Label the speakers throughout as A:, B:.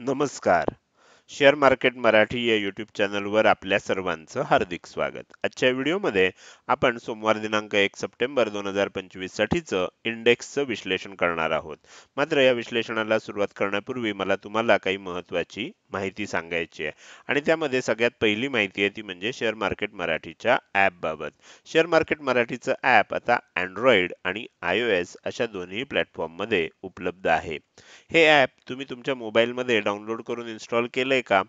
A: नमस्कार. Share market Marathi या YouTube चॅनलवर आपल्या सर्वांचं हार्दिक स्वागत. आजच्या व्हिडिओमध्ये आपण सोमवार दिनांक 1 सप्टेंबर 2025 साठीचं इंडेक्सचं विश्लेषण करणार आहोत. मात्र या विश्लेषणाला सुरुवात करण्यापूर्वी मला तुम्हाला काही महत्त्वाची माहिती सांगायची आहे आणि त्यामध्ये सगळ्यात पहिली माहिती आहे ती म्हणजे शेअर मार्केट मराठीच्या ॲपबाबत. शेअर मार्केट मराठीचं ॲप आता Android आणि iOS अशा दोन्ही प्लॅटफॉर्ममध्ये उपलब्ध आहे. हे ॲप तुम्ही तुमच्या मोबाईलमध्ये डाउनलोड करून इन्स्टॉल केलंय का?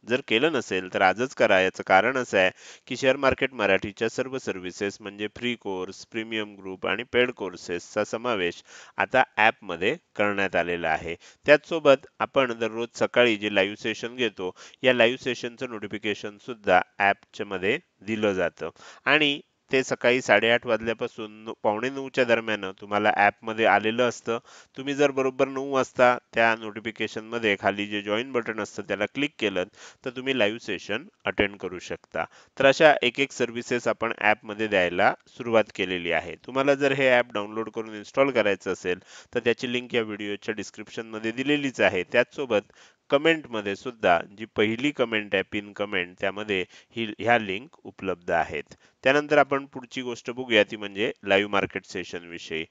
A: जर केलं नसेल तर आजच करा. याचं कारण असं आहे की शेअर मार्केट मराठीच्या सर्व सर्व्हिसेस म्हणजे फ्री कोर्स, प्रीमियम ग्रुप आणि पेड कोर्सेसचा समावेश आता ॲपमध्ये करण्यात आलेला आहे. त्याचसोबत आपण दररोज सकाळी जे लाईव्ह सेशन घेतो, या लाईव्ह सेशनचं नोटिफिकेशन सुद्धा ॲपच्या मध्ये दिलं जातं आणि ते सकाळी 8:30 वाजल्यापासून पावणे 9च्या दरम्यान तुम्हाला ॲपमध्ये आलेलं असतं. तुम्ही जर बरोबर 9 वाजता त्या नोटिफिकेशनमध्ये खाली जे जॉइन बटन असतं त्याला क्लिक केलं तर तुम्ही लाईव्ह सेशन अटेंड करू शकता. तर अशा एक सर्व्हिसेस आपण ॲपमध्ये द्यायला सुरुवात केलेली आहे. तुम्हाला जर हे ॲप डाउनलोड करून इन्स्टॉल करायचं असेल तर त्याची लिंक या व्हिडिओच्या डिस्क्रिप्शनमध्ये दिलेलीच आहे. त्याचसोबत कमेंटमध्ये सुद्धा जी पहिली कमेंट आहे पिन कमेंट त्यामध्ये ह्या लिंक उपलब्ध आहेत. त्यानंतर आपण पुढची गोष्ट बघूया ती म्हणजे लाईव्ह मार्केट सेशन विषयी.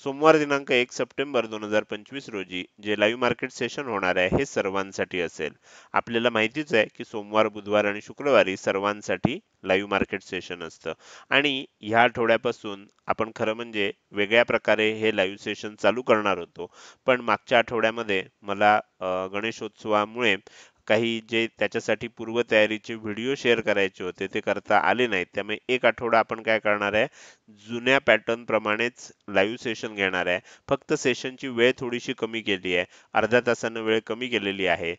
A: सोमवार दिनांक 1 सप्टेंबर 2025 रोजी जे लाईव्ह मार्केट सेशन होणार आहे हे सर्वांसाठी असेल. आपल्याला माहितीच आहे की सोमवार, बुधवार आणि शुक्रवारी सर्वांसाठी लाईव्ह मार्केट सेशन असतं आणि ह्या आठवड्यापासून आपण खरं म्हणजे वेगळ्या प्रकारे हे लाईव्ह सेशन चालू करणार होतो. पण मागच्या आठवड्यामध्ये मला गणेशोत्सवामुळे काही जे त्याच्यासाठी पूर्वतयारीचे व्हिडिओ शेअर करायचे होते ते करता आले नाहीत. त्यामुळे एक आठवडा आपण काय करणार आहे, जुन्या पॅटर्न प्रमाणेच लाईव्ह सेशन घेणार आहे. फक्त सेशनची वेळ थोडीशी कमी केली आहे. अर्ध्या तासानं वेळ कमी केलेली आहे.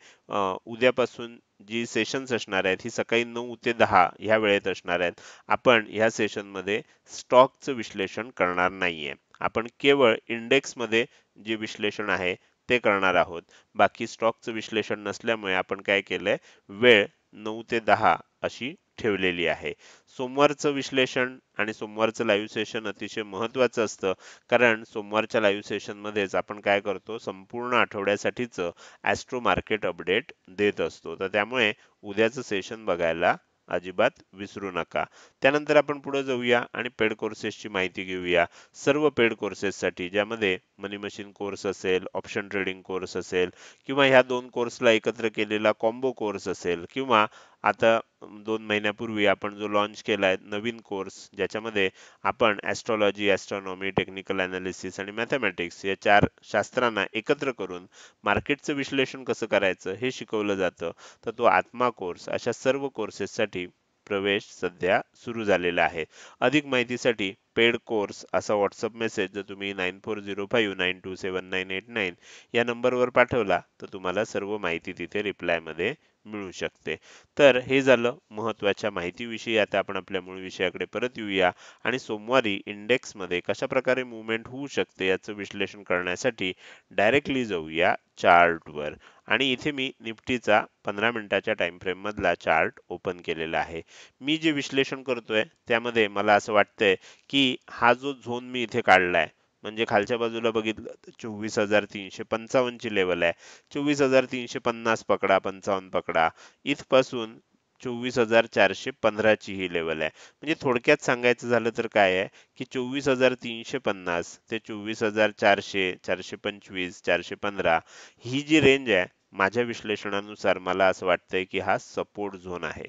A: उद्यापासून जी सेशन्स असणार आहेत ही सकाळी 9 ते 10 ह्या वेळेत असणार आहेत. आपण ह्या सेशनमध्ये स्टॉकचं विश्लेषण करणार नाहीये. आपण केवळ इंडेक्समध्ये जे विश्लेषण आहे ते करणार आहोत. बाकी स्टॉकचं विश्लेषण नसल्यामुळे आपण काय केलंय, वेळ 9 ते 10 अशी ठेवलेली आहे. सोमवारचं विश्लेषण आणि सोमवारचं लाईव्ह सेशन अतिशय महत्त्वाचं असतं. कारण सोमवारच्या लाईव्ह सेशनमध्येच आपण काय करतो, संपूर्ण आठवड्यासाठीचं ॲस्ट्रो मार्केट अपडेट देत असतो. तर त्यामुळे उद्याचं सेशन बघायला अजिबात विसरू नका. त्यानंतर आपण पुढे जाऊया आणि पेड कोर्सेसची माहिती घेऊया. सर्व पेड कोर्सेससाठी ज्यामध्ये मनी मशीन कोर्स असेल, ऑप्शन ट्रेडिंग कोर्स असेल किंवा ह्या 2 कोर्सला एकत्र केलेला कॉम्बो कोर्स असेल किंवा आता 2 महिन्यापूर्वी आपण जो लॉन्च केलाय नवीन कोर्स ज्याच्यामध्ये आपण ॲस्ट्रॉलॉजी, ॲस्ट्रॉनॉमी, टेक्निकल एनालिसिस आणि मॅथेमॅटिक्स या 4 शास्त्रांना एकत्र करून मार्केटचं विश्लेषण कसं करायचं हे शिकवलं जातं. तर तो आत्मा कोर्स अशा सर्व कोर्सेससाठी प्रवेश सध्या सुरू झालेला आहे. अधिक माहितीसाठी पेड कोर्स असा व्हॉट्सअप मेसेज जर तुम्ही 9405927989 या नंबरवर पाठवला तर तुम्हाला सर्व माहिती तिथे रिप्लायमध्ये मिळू शकते. तर हे झालं महत्त्वाच्या माहितीविषयी. आता आपण आपल्या मूळ विषयाकडे परत येऊया आणि सोमवारी इंडेक्समध्ये कशाप्रकारे मूव्हमेंट होऊ शकते याचं विश्लेषण करण्यासाठी डायरेक्टली जाऊया चार्टवर. आणि इथे मी निफ्टीचा 15 मिनिटाच्या टाइम फ्रेम मधला चार्ट ओपन केलेला आहे. मी जे विश्लेषण करतोय त्यामध्ये मला असं वाटतंय की हा जो झोन मी इथे काढलाय म्हणजे खालच्या बाजूला बघितलं तर 24,355 ची लेवल आहे. 24,350 पकडा, 55 पकडा, इथपासून 24,415 ची ही लेवल आहे. म्हणजे थोडक्यात सांगायचं झालं तर काय आहे की 24,350 ते 24,400, 425, 415 ही जी रेंज आहे माझ्या विश्लेषणानुसार मला असं वाटतंय की हा सपोर्ट झोन आहे.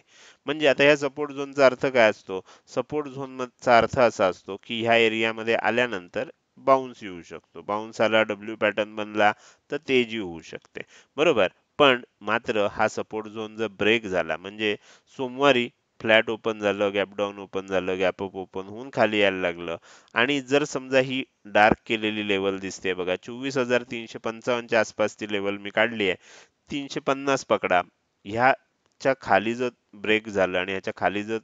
A: म्हणजे आता ह्या सपोर्ट झोनचा अर्थ काय असतो? सपोर्ट झोनचा अर्थ असा असतो की ह्या एरियामध्ये आल्यानंतर बाउन्स येऊ शकतो. बाउन्स आला, डब्ल्यू पॅटर्न बनला तर तेजी होऊ शकते. बरोबर? पण मात्र हा सपोर्ट झोन जर ब्रेक झाला म्हणजे सोमवारी फ्लॅट ओपन झालं, गॅप डाऊन ओपन झालं, गॅप अप ओपन होऊन खाली यायला लागलं आणि जर समजा ही डार्क केलेली लेवल दिसते बघा, 24,355 च्या आसपास ती लेवल मी काढली आहे. 350 पकडा. ह्याच्या खाली जर ब्रेक झालं आणि ह्याच्या खाली जर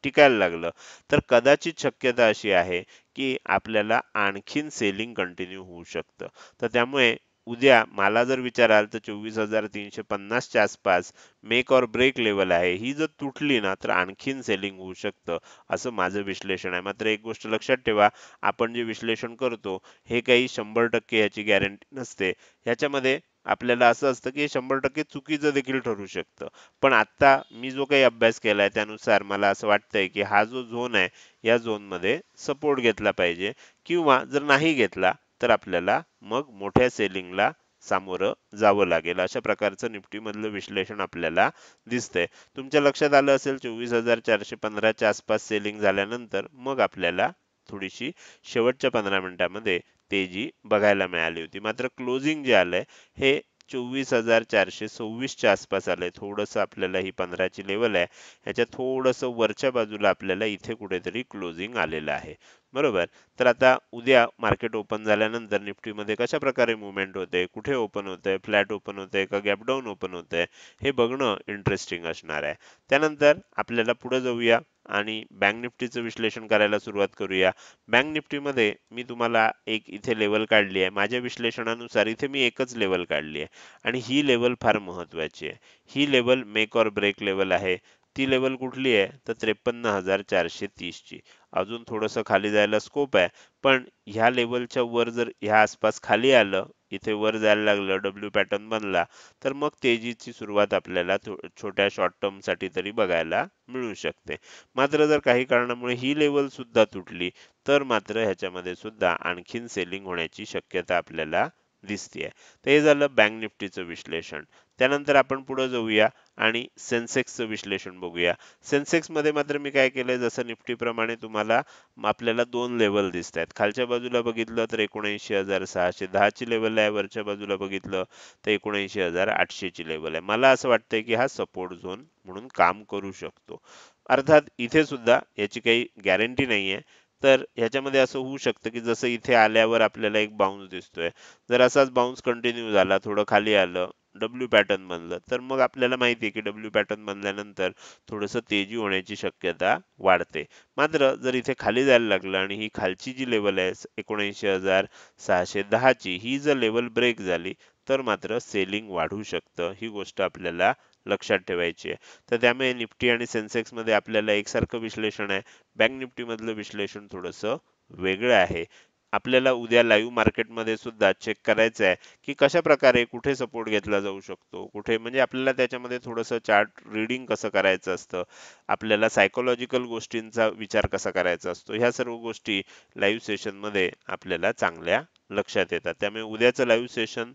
A: टिकायला लागलं तर कदाचित शक्यता अशी आहे की आपल्याला आणखीन सेलिंग कंटिन्यू होऊ शकतं. तर त्यामुळे उद्या मला जर विचाराल तर 24,350 च्या आसपास मेक और ब्रेक लेवल आहे. ही जर तुटली ना तर आणखीन सेलिंग होऊ शकतं असं माझं विश्लेषण आहे. मात्र एक गोष्ट लक्षात ठेवा, आपण जे विश्लेषण करतो हे काही 100% ह्याची गॅरंटी नसते. ह्याच्यामध्ये आपल्याला असं असतं की 100% चुकीचं देखील ठरू शकतं. पण आता मी जो काही अभ्यास केलाय त्यानुसार मला असं वाटतंय की हा जो झोन आहे, या झोनमध्ये सपोर्ट घेतला पाहिजे किंवा जर नाही घेतला तर आपल्याला मग मोठ्या सेलिंगला सामोरं जावं लागेल. अशा प्रकारचं निफ्टीमधलं विश्लेषण आपल्याला दिसतंय. तुमच्या लक्षात आलं असेल 24,415 च्या आसपास सेलिंग झाल्यानंतर मग आपल्याला थोडीशी शेवटच्या 15 मिनिटांमध्ये तेजी बघायला मिळाली होती. मात्र क्लोजिंग जे आलंय हे 24,426 च्या आसपास आलंय. थोडंसं आपल्याला ही 15 ची लेवल आहे, ह्याच्या थोडंसं वरच्या बाजूला आपल्याला इथे कुठेतरी क्लोजिंग आलेलं आहे. बरोबर. तर आता उद्या मार्केट ओपन झाल्यानंतर निफ्टीमध्ये कशा प्रकारे मूव्हमेंट होते, कुठे ओपन होतंय, फ्लॅट ओपन होतंय का गॅप डाऊन ओपन होतंय, हे बघणं इंटरेस्टिंग असणार आहे. त्यानंतर आपल्याला पुढे जाऊया आणि बँक निफ्टीचं विश्लेषण करायला सुरुवात करूया. बँक निफ्टीमध्ये मी तुम्हाला एक इथे लेवल काढली आहे. माझ्या विश्लेषणानुसार इथे मी एकच लेवल काढली आहे आणि ही लेवल फार महत्त्वाची आहे. ही level make or break level आहे. ती लेवल कुठली आहे तर 53,430 ची. अजून थोडंसं खाली जायला स्कोप आहे, पण ह्या लेवलच्या वर जर ह्या आसपास खाली आलं, इथे वर जायला लागलं, डब्ल्यू पॅटर्न बनला, तर मग तेजीची सुरुवात आपल्याला छोट्या शॉर्ट टर्म साठी तरी बघायला मिळू शकते. मात्र जर काही कारणामुळे ही लेवल सुद्धा तुटली तर मात्र ह्याच्यामध्ये सुद्धा आणखीन सेलिंग होण्याची शक्यता आपल्याला दिसतेय. तर हे झालं बँक निफ्टीचं विश्लेषण. त्यानंतर आपण पुढे जाऊया आणि सेन्सेक्सचं विश्लेषण बघूया. सेन्सेक्समध्ये मात्र मी काय केलंय, जसं निफ्टीप्रमाणे तुम्हाला आपल्याला दोन लेवल दिसत आहेत. खालच्या बाजूला बघितलं तर 79,610 ची लेवल आहे, वरच्या बाजूला बघितलं तर 79,800 ची लेवल आहे. मला असं वाटतंय की हा सपोर्ट झोन म्हणून काम करू शकतो. अर्थात इथे सुद्धा याची काही गॅरंटी नाहीये. तर ह्याच्यामध्ये असं होऊ शकतं की जसं इथे आल्यावर आपल्याला एक बाउन्स दिसतोय, जर असाच बाउन्स कंटिन्यू झाला, थोडं खाली आलं, डब्ल्यू पॅटर्न बनलं, तर मग आपल्याला माहिती आहे की डब्ल्यू पॅटर्न बनल्यानंतर थोडंसं तेजी होण्याची शक्यता वाढते. मात्र जर इथे खाली जायला लागलं आणि ही खालची जी लेवल आहे 79,610 ची, ही जर लेवल ब्रेक झाली तर मात्र सेलिंग वाढू शकतं. ही गोष्ट आपल्याला लक्षात ठेवायची आहे. तर त्यामुळे निफ्टी आणि सेन्सेक्समध्ये आपल्याला एकसारखं विश्लेषण आहे. बँक निफ्टीमधलं विश्लेषण थोडंसं वेगळं आहे. आपल्याला उद्या लाईव्ह मार्केटमध्ये सुद्धा चेक करायचं आहे की कशा प्रकारे कुठे सपोर्ट घेतला जाऊ शकतो, कुठे म्हणजे आपल्याला त्याच्यामध्ये थोडंसं चार्ट रीडिंग कसं करायचं असतं, आपल्याला सायकोलॉजिकल गोष्टींचा विचार कसा करायचा असतो, ह्या सर्व गोष्टी लाईव्ह सेशनमध्ये आपल्याला चांगल्या लक्षात येतात. त्यामुळे उद्याचं लाईव्ह सेशन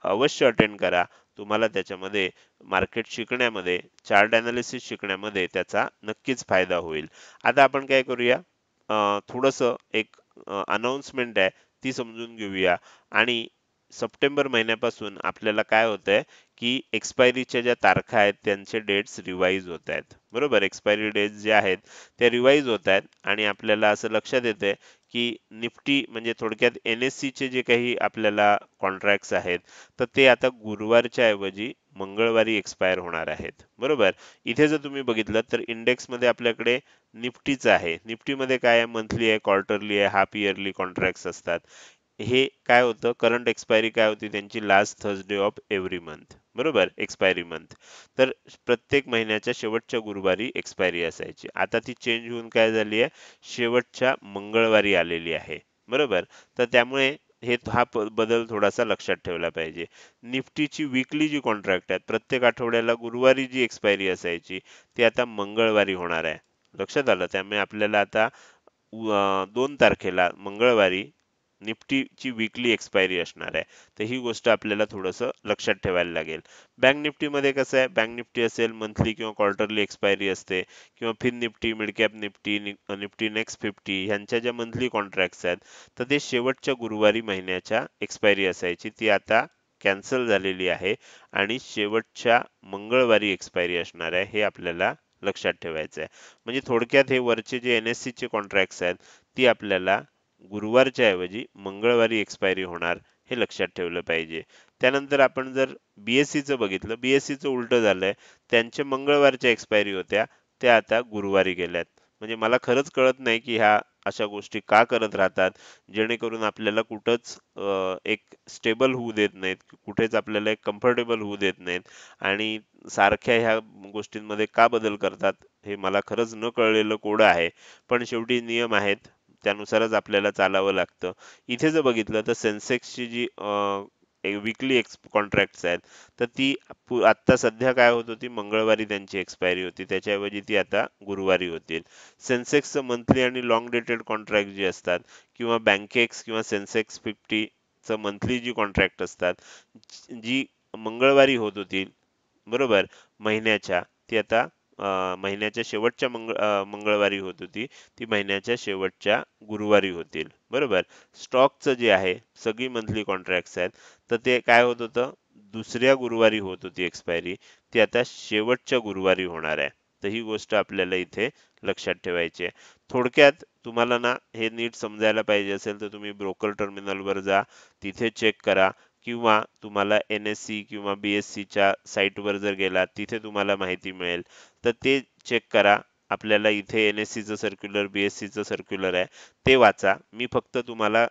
A: अवश्य अटेंड करा. तुम्हाला त्याच्यामध्ये मार्केट शिकण्यामध्ये, चार्ट अनालिसिस शिकण्यामध्ये त्याचा नक्कीच फायदा होईल. आता आपण काय करूया, थोडंसं एक अनाउन्समेंट आहे ती समजून घेऊया. आणि सप्टेंबर महिन्यापासून आपल्याला काय होतंय की एक्सपायरीच्या ज्या तारखा आहेत त्यांचे डेट्स रिवाईज होत आहेत. बरोबर, एक्सपायरी डेट्स जे आहेत त्या रिवाईज होत आहेत आणि आपल्याला असं लक्षात येतंय की निफ्टी म्हणजे थोडक्यात NSE चे जे काही आपल्याला कॉन्ट्रॅक्ट्स आहेत तर ते आता गुरुवारच्या ऐवजी मंगळवारी एक्सपायर होणार आहेत. बरोबर. इथे जर तुम्ही बघितलं तर इंडेक्समध्ये आपल्याकडे निफ्टीच आहे. निफ्टीमध्ये काय आहे, मंथली आहे, क्वार्टरली आहे, हाफ इयरली कॉन्ट्रॅक्ट्स असतात. हे काय होतं, करंट एक्सपायरी काय होती त्यांची, last Thursday of every month. बरोबर, एक्सपायरी मंथ. तर प्रत्येक महिन्याच्या शेवटच्या गुरुवारी एक्सपायरी असायची. आता ती चेंज होऊन काय झाली आहे, शेवटच्या मंगळवारी आलेली आहे. बरोबर. तर त्यामुळे हा बदल थोडासा लक्षात ठेवला पाहिजे. निफ्टीची वीकली जी कॉन्ट्रॅक्ट आहेत, प्रत्येक आठवड्याला गुरुवारी जी एक्सपायरी असायची ती आता मंगळवारी होणार आहे. लक्षात आलं. त्यामुळे आपल्याला आता 2 तारखेला मंगळवारी निफ्टीची वीकली एक्सपायरी असणार आहे. तर ही गोष्ट आपल्याला थोडंसं लक्षात ठेवायला लागेल. बँक निफ्टीमध्ये कसं आहे, बँक निफ्टी असेल मंथली किंवा क्वार्टरली एक्सपायरी असते, किंवा fin Nifty, mid cap Nifty, Nifty next 50 ह्यांच्या ज्या मंथली कॉन्ट्रॅक्ट्स आहेत तर ते शेवटच्या गुरुवारी महिन्याच्या एक्सपायरी असायची, ती आता कॅन्सल झालेली आहे आणि शेवटच्या मंगळवारी एक्सपायरी असणार आहे. हे आपल्याला लक्षात ठेवायचं आहे. म्हणजे थोडक्यात हे वरचे जे NSE चे कॉन्ट्रॅक्ट्स आहेत ती आपल्याला गुरुवारच्या ऐवजी मंगळवारी एक्सपायरी होणार, हे लक्षात ठेवलं पाहिजे. त्यानंतर आपण जर BSE चं बघितलं, BSE चं उलटं झालंय. त्यांच्या मंगळवारच्या एक्सपायरी होत्या, त्या आता गुरुवारी गेल्यात. म्हणजे मला खरंच कळत नाही की ह्या अशा गोष्टी का करत राहतात, जेणेकरून आपल्याला कुठंच एक स्टेबल होऊ देत नाहीत, कुठेच आपल्याला एक कम्फर्टेबल होऊ देत नाहीत आणि सारख्या ह्या गोष्टींमध्ये का बदल करतात, हे मला खरंच न कळलेलं कोडं आहे. पण शेवटी नियम आहेत, त्यानुसारच आपल्याला चालावं लागतं. इथे जर बघितलं तर सेन्सेक्सची जी विकली कॉन्ट्रॅक्ट्स आहेत, तर ती आत्ता सध्या काय होत होती, मंगळवारी त्यांची एक्सपायरी होती, त्याच्याऐवजी ती आता गुरुवारी होतील. सेन्सेक्सचं मंथली आणि लॉंग डेटेड कॉन्ट्रॅक्ट जे असतात किंवा बँकेक्स किंवा सेन्सेक्स 50चं मंथली जी कॉन्ट्रॅक्ट असतात, जी मंगळवारी होत होती बरोबर महिन्याच्या, ती आता महिन्याच्या शेवटच्या मंगळवारी होत होती, ती महिन्याच्या शेवटच्या गुरुवारी होतील बरोबर. स्टॉकचं जे आहे सगळी मंथली कॉन्ट्रॅक्ट्स आहेत, तर ते काय होत होतं, दुसऱ्या गुरुवारी होत होती एक्सपायरी, ती आता शेवटच्या गुरुवारी होणार आहे. तर ही गोष्ट आपल्याला इथे लक्षात ठेवायची आहे. थोडक्यात तुम्हाला ना हे नीट समजायला पाहिजे असेल तर तुम्ही ब्रोकर टर्मिनलवर जा, तिथे चेक करा, किंवा तुम्हाला NSE किंवा BSEच्या साईटवर जर गेलात तिथे तुम्हाला माहिती मिळेल, तर ते चेक करा. आपल्याला इथे NSEचं सर्क्युलर, BSEचं सर्क्युलर आहे, ते वाचा. मी फक्त तुम्हाला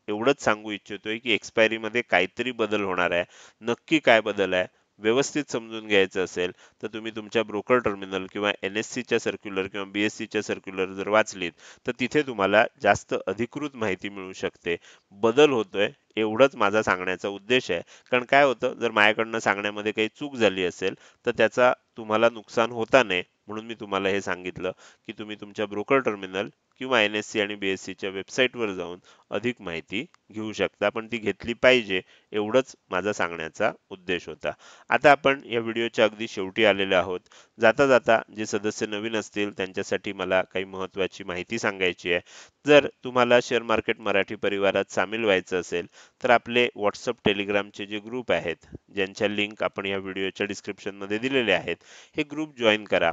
A: एवढंच सांगू इच्छितोय की एक्सपायरीमध्ये काहीतरी बदल होणार आहे. नक्की काय बदल आहे व्यवस्थित समजून घ्यायचं असेल तर तुम्ही तुमच्या ब्रोकर टर्मिनल किंवा NSEच्या सर्क्युलर किंवा BSEच्या सर्क्युलर जर वाचलीत, तर तिथे तुम्हाला जास्त अधिकृत माहिती मिळू शकते. बदल होतोय एवढंच माझा सांगण्याचा उद्देश आहे. कारण काय होतं, जर माझ्याकडनं सांगण्यामध्ये काही चूक झाली असेल तर त्याचा तुम्हाला नुकसान होता नये म्हणून मी तुम्हाला हे सांगितलं की तुम्ही तुमच्या ब्रोकर टर्मिनल किंवा NSE आणि BSEच्या वेबसाईटवर जाऊन अधिक माहिती घेऊ शकता. पण ती घेतली पाहिजे एवढंच माझा सांगण्याचा उद्देश होता. आता आपण या व्हिडिओच्या अगदी शेवटी आलेलो आहोत. जाता जाता जे सदस्य नवीन असतील त्यांच्यासाठी मला काही महत्त्वाची माहिती सांगायची आहे. जर तुम्हाला शेअर मार्केट मराठी परिवारात सामील व्हायचं असेल तर आपले WhatsApp, टेलिग्रामचे जे ग्रुप आहेत, ज्यांच्या लिंक आपण या व्हिडिओच्या डिस्क्रिप्शनमध्ये दिलेले आहेत, हे ग्रुप जॉईन करा.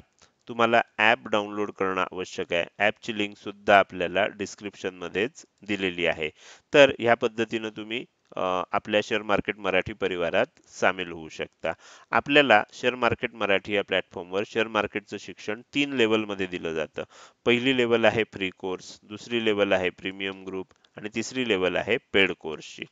A: तुम्हाला ॲप डाउनलोड करणं आवश्यक आहे. ॲपची लिंक सुद्धा आपल्याला डिस्क्रिप्शनमध्येच दिलेली आहे. तर ह्या पद्धतीनं तुम्ही आपल्या शेअर मार्केट मराठी परिवारात सामील होऊ शकता. आपल्याला शेअर मार्केट मराठी या प्लॅटफॉर्मवर शेअर मार्केटचं शिक्षण 3 लेव्हलमध्ये दिलं जातं. पहिली लेव्हल आहे फ्री कोर्स, दुसरी लेव्हल आहे प्रीमियम ग्रुप आणि तिसरी लेव्हल आहे पेड कोर्सची.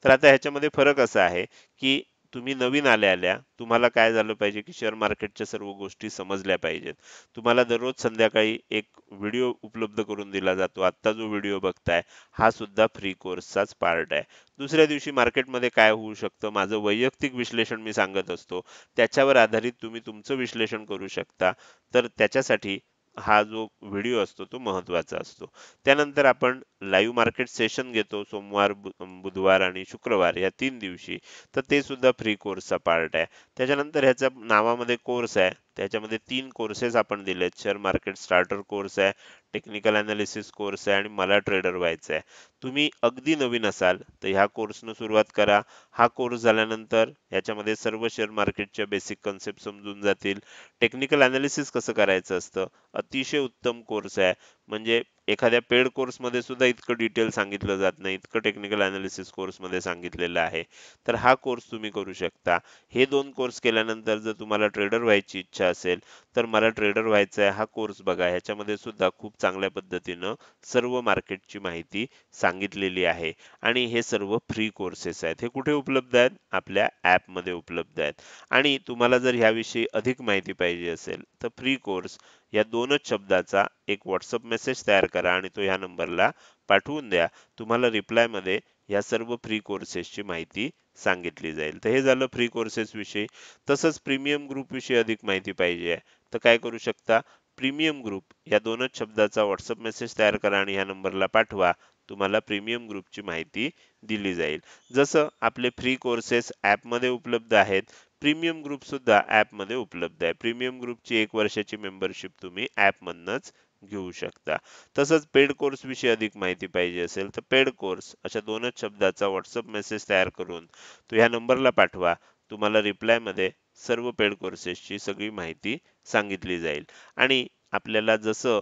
A: तर आता ह्याच्यामध्ये फरक असा आहे की तुम्ही नवीन आल्या तुम्हाला काय झालं पाहिजे की शेअर मार्केटच्या सर्व गोष्टी समजल्या पाहिजेत. तुम्हाला दररोज संध्याकाळी एक व्हिडिओ उपलब्ध करून दिला जातो. आत्ता जो व्हिडिओ बघताय हा सुद्धा फ्री कोर्सचाच पार्ट आहे. दुसऱ्या दिवशी मार्केटमध्ये काय होऊ शकतं माझं वैयक्तिक विश्लेषण मी सांगत असतो. त्याच्यावर आधारित तुम्ही तुमचं विश्लेषण करू शकता. तर त्याच्यासाठी हा जो व्हिडिओ असतो तो महत्त्वाचा असतो. त्यानंतर आपण लाईव्ह मार्केट सेशन घेतो सोमवार, बुधवार आणि शुक्रवार या 3 दिवशी. तर ते सुद्धा फ्री कोर्सचा पार्ट आहे. त्याच्यानंतर ह्याच्या नावामध्ये कोर्स आहे. त्याच्यामध्ये 3 कोर्सेस आपण दिलेत. शेअर मार्केट स्टार्टर कोर्स आहे, टेक्निकल अनालिसिस कोर्स आहे आणि मला ट्रेडर व्हायचं आहे. तुम्ही अगदी नवीन असाल तर ह्या कोर्सनं सुरुवात करा. हा कोर्स झाल्यानंतर ह्याच्यामध्ये सर्व शेअर मार्केटच्या बेसिक कन्सेप्ट समजून जातील. टेक्निकल अनालिसिस कसं करायचं असतं, अतिशय उत्तम कोर्स आहे. म्हणजे एखाद्या पेड कोर्समध्ये सुद्धा इतकं डिटेल सांगितलं जात नाही, इतकं टेक्निकल अनालिसिस कोर्समध्ये सांगितलेलं आहे. तर हा कोर्स तुम्ही करू शकता. हे 2 कोर्स केल्यानंतर जर तुम्हाला ट्रेडर व्हायची इच्छा असेल तर मला ट्रेडर व्हायचं आहे हा कोर्स बघा. ह्याच्यामध्ये सुद्धा खूप चांगल्या पद्धतीनं सर्व मार्केटची माहिती सांगितलेली आहे आणि हे सर्व फ्री कोर्सेस आहेत. हे कुठे उपलब्ध आहेत? आपल्या ॲपमध्ये उपलब्ध आहेत. आणि तुम्हाला जर ह्याविषयी अधिक माहिती पाहिजे असेल तर फ्री कोर्स या 2च शब्दाचा एक WhatsApp मेसेज तयार करा आणि तो ह्या नंबरला पाठवून द्या. तुम्हाला रिप्लायमध्ये या सर्व फ्री कोर्सेसची माहिती सांगितली जाईल. तर हे झालं फ्री कोर्सेस विषयी. तसंच प्रीमियम ग्रुप विषयी अधिक माहिती पाहिजे आहे तर काय करू शकता, प्रीमियम ग्रुप या 2च शब्दाचा WhatsApp मेसेज तयार करा आणि ह्या नंबरला पाठवा. तुम्हाला प्रीमियम ग्रुपची माहिती दिली जाईल. जसं आपले फ्री कोर्सेस ॲपमध्ये उपलब्ध आहेत, प्रीमियम ग्रुप सुद्धा ॲपमध्ये उपलब्ध आहे. प्रीमियम ग्रुपची 1 वर्षाची मेंबरशिप तुम्ही ॲपमधनंच घेऊ शकता. तसंच पेड कोर्स विषयी अधिक माहिती पाहिजे असेल तर पेड कोर्स अशा 2च शब्दाचा WhatsApp मेसेज तयार करून तो ह्या नंबरला पाठवा. तुम्हाला रिप्लायमध्ये सर्व पेड कोर्सेसची सगळी माहिती सांगितली जाईल. आणि आपल्याला जसं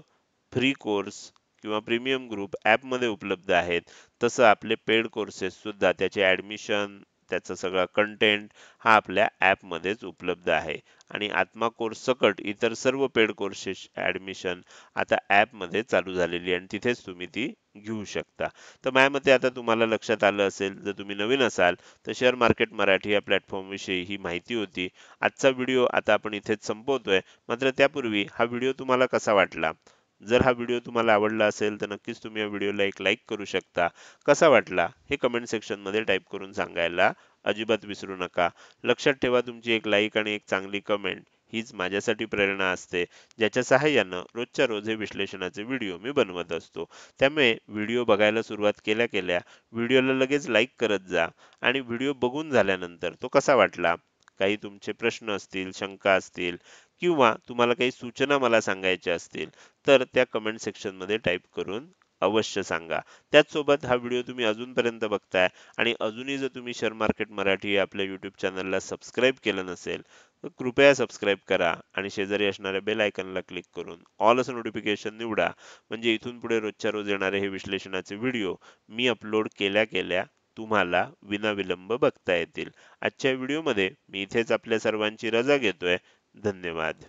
A: फ्री कोर्स किंवा प्रीमियम ग्रुप ॲपमध्ये उपलब्ध आहेत, तसं आपले पेड कोर्सेस सुद्धा त्याचे ॲडमिशन, त्याचा सगळा कंटेंट हा आपल्या ॲपमध्येच उपलब्ध आहे. आणि आत्मा कोर्स सकट इतर सर्व पेड कोर्सेस ॲडमिशन आता ॲपमध्ये चालू झालेली आहे आणि तिथेच तुम्ही ती घेऊ शकता. तर माझ्या मते आता तुम्हाला लक्षात आलं असेल, जर तुम्ही नवीन असाल तर शेअर मार्केट मराठी या प्लॅटफॉर्मविषयी ही माहिती होती. आजचा व्हिडिओ आता आपण इथेच संपवतोय. मात्र त्यापूर्वी हा व्हिडिओ तुम्हाला कसा वाटला जर हा व्हिडिओ तुम्हाला आवडला असेल तर नक्कीच तुम्ही या व्हिडिओला एक लाईक करू शकता. कसा वाटला हे कमेंट सेक्शनमध्ये टाईप करून सांगायला अजिबात विसरू नका. लक्षात ठेवा, तुमची एक लाईक आणि एक चांगली कमेंट हीच माझ्यासाठी प्रेरणा असते, ज्याच्या सहाय्यानं रोजच्या रोज हे विश्लेषणाचे व्हिडिओ मी बनवत असतो. त्यामुळे व्हिडिओ बघायला सुरुवात केल्या केल्या व्हिडिओला लगेच लाईक करत जा आणि व्हिडिओ बघून झाल्यानंतर तो कसा वाटला, काही तुमचे प्रश्न असतील, शंका असतील किंवा तुम्हाला काही सूचना मला सांगायच्या असतील, तर त्या कमेंट सेक्शनमध्ये टाईप करून अवश्य सांगा. त्याचसोबत हा व्हिडिओ तुम्ही अजूनपर्यंत बघताय आणि अजूनही जर तुम्ही शेअर मार्केट मराठी या आपल्या YouTube चॅनलला सबस्क्राईब केलं नसेल, तर कृपया सबस्क्राईब करा आणि शेजारी असणाऱ्या बेल आयकॉनला क्लिक करून ऑल असं नोटिफिकेशन निवडा. म्हणजे इथून पुढे रोजच्या रोज येणारे हे विश्लेषणाचे व्हिडिओ मी अपलोड केल्या केल्या तुम्हाला विनाविलंब बघता येतील. आजच्या व्हिडिओमध्ये मी इथेच आपल्या सर्वांची रजा घेतोय. धन्यवाद.